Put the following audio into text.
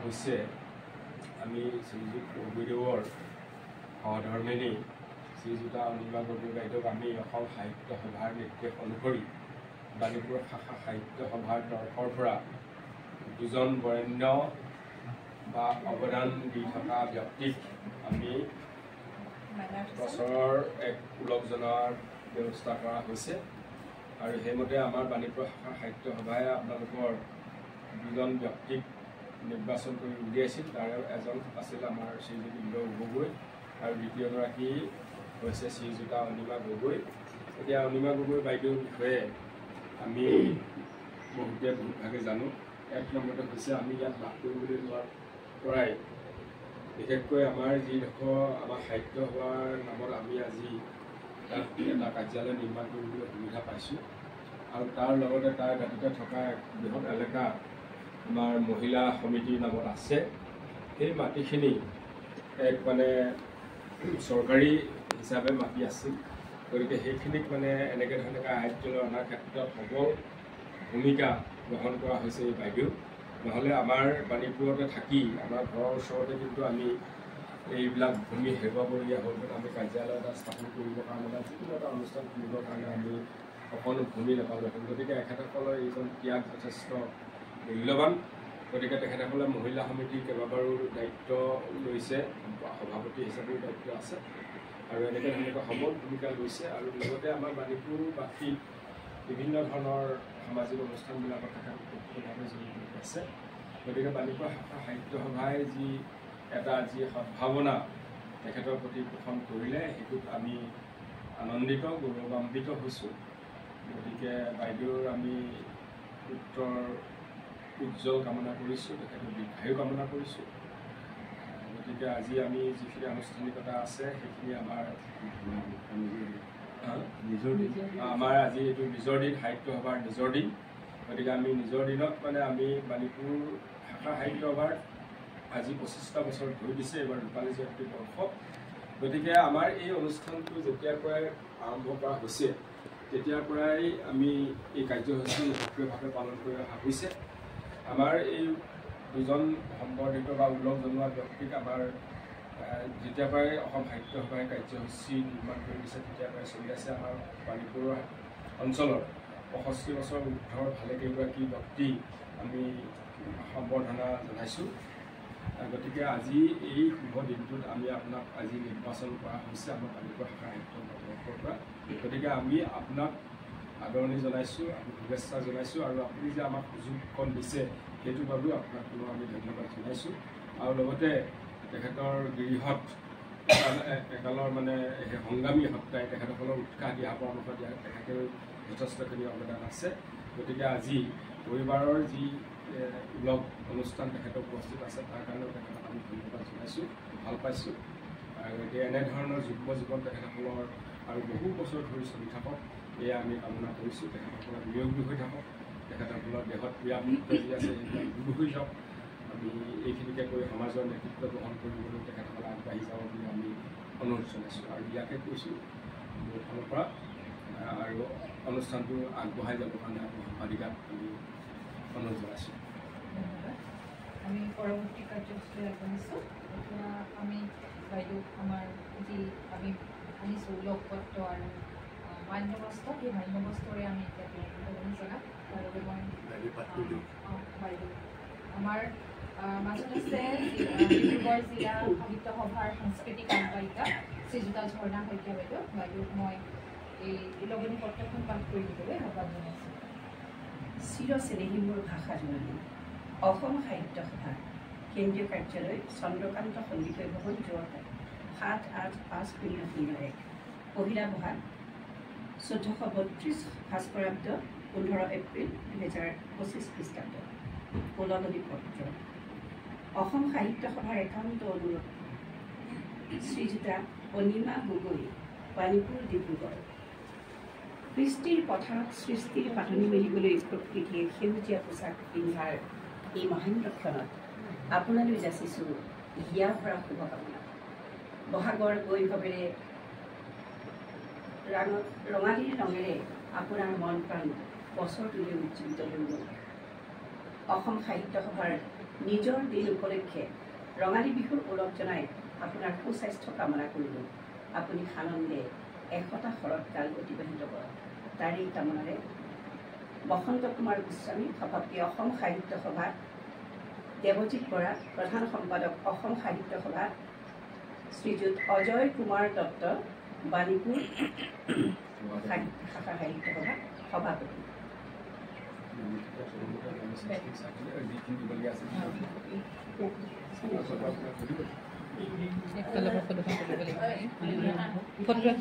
হৈছে আমি শ্ৰীযুত গুৰুদেৱৰ সহধৰ্মিনী শ্ৰীযুতা অনিমা গগৈ বাইদেউক আমি অসম সাহিত্য সভাৰ নিৰ্দেশ অনুসৰি বাণীপুৰ শাখা সাহিত্য সভাৰ তৰফৰ পৰা দুজন বৰেণ্য বা অৱদান দি থকা ব্যক্তিক আমি বছৰৰ এক ওলগ জনোৱাৰ ব্যৱস্থা কৰা হৈছে আৰু সেইমতে আমাৰ বাণীপুৰ শাখা সাহিত্য সভাই আপোনালোকৰ দুজন ব্যক্তিক নিৰ্বাচন কৰি উলিয়াইছিল। তাৰে এজন আছিল আমাৰ শ্ৰীযুত ইন্দ্ৰ গগৈ আৰু দ্বিতীয়গৰাকী হৈছে শ্ৰীযুতা অনিমা গগৈ। এতিয়া অনিমা গগৈ বাইদেউৰ বিষয়ে আমি বহুতভাগে জানো। এক নম্বৰতে হৈছে আমি ইয়াত লাভ কৰিবলৈ লোৱাৰ পৰাই বিশেষকৈ আমাৰ যিডোখৰ আমাৰ সাহিত্য সভাৰ নামত আমি আজি তাত এটা কাৰ্যালয় নিৰ্মাণ কৰিবলৈ সুবিধা পাইছোঁ আৰু তাৰ লগতে তাৰ দাঁতিতে থকা এক বৃহৎ এলেকা আমাৰ মহিলা সমিতিৰ নামত আছে। সেই মাটিখিনি এক চৰকাৰী হিচাপে মাটি আছিল, গতিকে সেইখিনিক এনেকৈ ধৰণে সাহায্য অনাৰ ক্ষেত্ৰত সবল ভূমিকা গ্ৰহণ কৰা হৈছে এই বাইদেউ। নহ'লে আমাৰ বাণীপুৰতে থাকি আমাৰ ঘৰৰ ওচৰতে কিন্তু আমি এইবিলাক ভূমি হেৰুৱাবলগীয়া হ'ল। আমি কাৰ্যালয় এটা স্থাপন কৰিবৰ কাৰণে বা যিকোনো এটা অনুষ্ঠান কৰিবৰ কাৰণে আমি অকণো ভূমি নাপালোঁহেঁতেন। গতিকে এখেতসকলৰ এইজন ত্যাগ যথেষ্ট মূল্যৱান। গতিকে তেখেতসকলে মহিলা সমিতিৰ কেইবাবাৰো দায়িত্ব লৈছে, সভাপতি হিচাপেও দায়িত্ব আছে আৰু এনেকৈ সবল ভূমিকা লৈছে আৰু লগতে আমাৰ বাণীপুৰবাসী বিভিন্ন ধৰণৰ সামাজিক অনুষ্ঠানবিলাকত তেখেত ব্যক্তিগতভাৱে জড়িত হৈ আছে। গতিকে বাণীপুৰ শাখা সাহিত্য সভাই যি এটা সদ্ভাৱনা তেখেতৰ প্ৰতি পোষণ কৰিলে সেইটোত আমি আনন্দিত, গৌৰৱান্বিত হৈছোঁ। গতিকে বাইদেউৰ আমি উত্তৰ উজ্জ্বল কামনা কৰিছোঁ, তেখেতৰ দীৰ্ঘায়ু কামনা কৰিছোঁ। গতিকে আজি আমি যিখিনি আনুষ্ঠানিকতা আছে সেইখিনি আমাৰ আজি এইটো নিজৰ দিন, সাহিত্য সভাৰ নিজৰ দিন। গতিকে আমি নিজৰ দিনত আমি বাণীপুৰ শাখা সাহিত্য সভাৰ আজি 25টা বছৰ ধৰি দিছে, এইবাৰ ৰূপালী জয়ন্তী বৰ্ষ। গতিকে আমাৰ এই অনুষ্ঠানটো যেতিয়াৰ পৰাই আৰম্ভ কৰা হৈছে তেতিয়াৰ পৰাই আমি এই কাৰ্যসূচী সক্ৰিয়ভাৱে পালন কৰি অহা হৈছে। আমাৰ এই দুজন সম্বৰ্ধিত বা ওলগ জনোৱা ব্যক্তিক আমাৰ যেতিয়াৰ পৰাই অসম সাহিত্য সভাই কাৰ্যসূচী নিৰ্মাণ কৰি দিছে তেতিয়াৰ পৰাই চলি আছে। আমাৰ বাণীপুৰ অঞ্চলৰ 65 বছৰ ঊৰ্ধৰ ভালেকেইগৰাকী ব্যক্তি আমি সম্বৰ্ধনা জনাইছোঁ। গতিকে আজি এই শুভ দিনটোত আমি আপোনাক আজি নিৰ্বাচন কৰা হৈছে আমাৰ বাণীপুৰ শাখা সাহিত্য তৰফৰ পৰা। গতিকে আমি আপোনাক আদৰণি জনাইছোঁ, আমি শুভেচ্ছা জনাইছোঁ আৰু আপুনি যে আমাক সুযোগখন দিছে সেইটোৰ বাবেও আপোনাক পুনৰ আমি ধন্যবাদ জনাইছোঁ। আৰু লগতে তেখেতৰ গিৰিহঁত একালৰ সংগ্ৰামী সত্তাই তেখেতসকলৰ উৎসাহ দিয়া, পৰামৰ্শ দিয়া, তেখেতেও যথেষ্টখিনি অৱদান আছে। গতিকে আজি পৰিবাৰৰ যি ওলগ অনুষ্ঠান তেখেতৰ উপস্থিত আছে তাৰ কাৰণেও তেখেতক আমি ধন্যবাদ জনাইছোঁ, ভাল পাইছোঁ। আৰু এতিয়া এনেধৰণৰ যুগ্ম জীৱন তেখেতসকলৰ আৰু বহু বছৰ ধৰি চলি থাকক এয়া আমি কামনা কৰিছোঁ। তেখেতসকলৰ নিৰোগী হৈ থাকক, তেখেতসকলৰ দেহত ক্ৰিয়ামুক্ত যি আছে সেইবিলাক দূৰ হৈ যাওক। আমি এইখিনিকে কৰি সমাজৰ নেতৃত্ব গ্ৰহণ কৰিবলৈ তেখেতসকলে আগবাঢ়ি যাব বুলি আমি অনুৰোধ জনাইছোঁ আৰু ইয়াকে কৈছোঁ মোৰ ফালৰ পৰা। আৰু অনুষ্ঠানটো আগবঢ়াই যাবৰ কাৰণে আমি সম্পাদিকাক আমি অনুৰোধ জনাইছোঁ। ধন্যবাদ। আমি পৰৱৰ্তী কাৰ্যসূচীলৈ আগবাঢ়িছোঁ। এতিয়া আমি বাইদেউক আমাৰ যি আমি আনিছোঁ লগপত্ৰ আৰু মান্যবস্ত্ৰ, সেই মান্যবস্ত্ৰৰে আমি এতিয়া উদ্বোধনী জনাম। তাৰ বাবে মই বাইদেউ আমাৰ মাজত আছে ডিব্ৰুগড় জিলা সাহিত্য সভাৰ সাংস্কৃতিক সম্পাদিকা শ্ৰীযুতা ঝৰ্ণা শইকীয়া বাইদেউ। বাইদেউক মই এই উলগনি পত্ৰখন পাঠ কৰি দিবলৈ আহ্বান জনাইছোঁ। চিৰচেনেহী মোৰ ভাষা জননী অসম সাহিত্য সভা কেন্দ্ৰীয় কাৰ্যালয় চন্দ্ৰকান্ত সন্দিকৈ ভৱন, যোৰহাট 7-8-5-0-0-1 পহিলা বহাগ 1432 ভাস্কৰাব্দ 15 এপ্ৰিল 2025 খ্ৰীষ্টাব্দ। উলগনি পত্ৰ। অসম সাহিত্য সভাৰ একান্ত অনুৰোধ শ্ৰীযুতা অনিমা গগৈ, বাণীপুৰ, ডিব্ৰুগড়। কৃষ্টিৰ পথাৰত সৃষ্টিৰ পাতনি মেলিবলৈ প্ৰকৃতিয়ে সেউজীয়া পোচাক পিন্ধাৰ এই মহেন্দ্ৰক্ষণত আপোনালৈ যাচিছোঁ হিয়া ভৰা শুভকামনা। বহাগৰ বৈভৱেৰে ৰঙালীৰ ৰঙেৰে আপোনাৰ মন প্ৰাণ বছৰটোলৈ উজ্জীৱিত হৈ গ'ল। অসম সাহিত্য সভাৰ নিজৰ দিন উপলক্ষে ৰঙালী বিহুৰ ওলগ জনাই আপোনাৰ সুস্বাস্থ্য কামনা কৰিলোঁ। আপুনি সানন্দে 100টা শৰৎকাল অতিবাহিত কৰক। তাৰেই কামনাৰে বসন্ত কুমাৰ গোস্বামী, সভাপতি অসম সাহিত্য সভা, দেৱজিৎ বৰা, প্ৰধান সম্পাদক অসম সাহিত্য সভা, শ্ৰীযুত অজয় কুমাৰ দত্ত, বাণীপুৰ শাখা সাহিত্য সভা সভাপতি। ফটোগ্ৰাফ